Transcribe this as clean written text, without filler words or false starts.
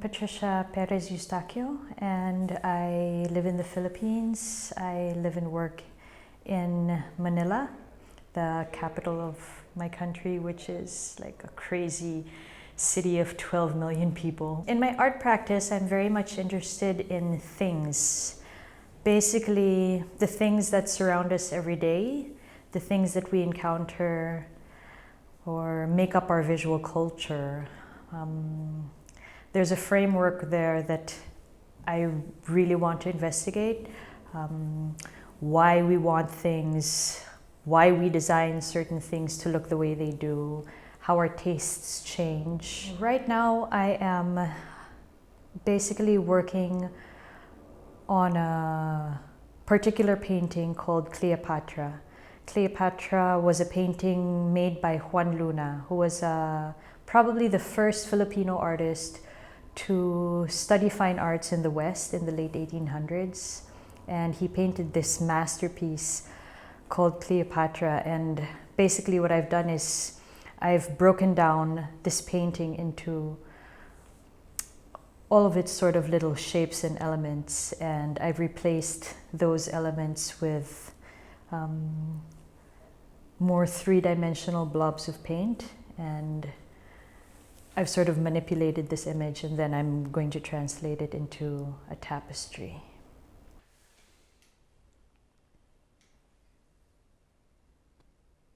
Patricia Perez Eustaquio, and I live in the Philippines. I live and work in Manila, the capital of my country, which is like a crazy city of 12 million people. In my art practice, I'm very much interested in things. Basically, the things that surround us every day, the things that we encounter or make up our visual culture. There's a framework there that I really want to investigate. Why we want things, why we design certain things to look the way they do, how our tastes change. Right now I am basically working on a particular painting called Cleopatra. Cleopatra was a painting made by Juan Luna, who was probably the first Filipino artist to study fine arts in the West in the late 1800s. And he painted this masterpiece called Cleopatra. And basically what I've done is I've broken down this painting into all of its sort of little shapes and elements, and I've replaced those elements with more three-dimensional blobs of paint, and I've sort of manipulated this image, and then I'm going to translate it into a tapestry.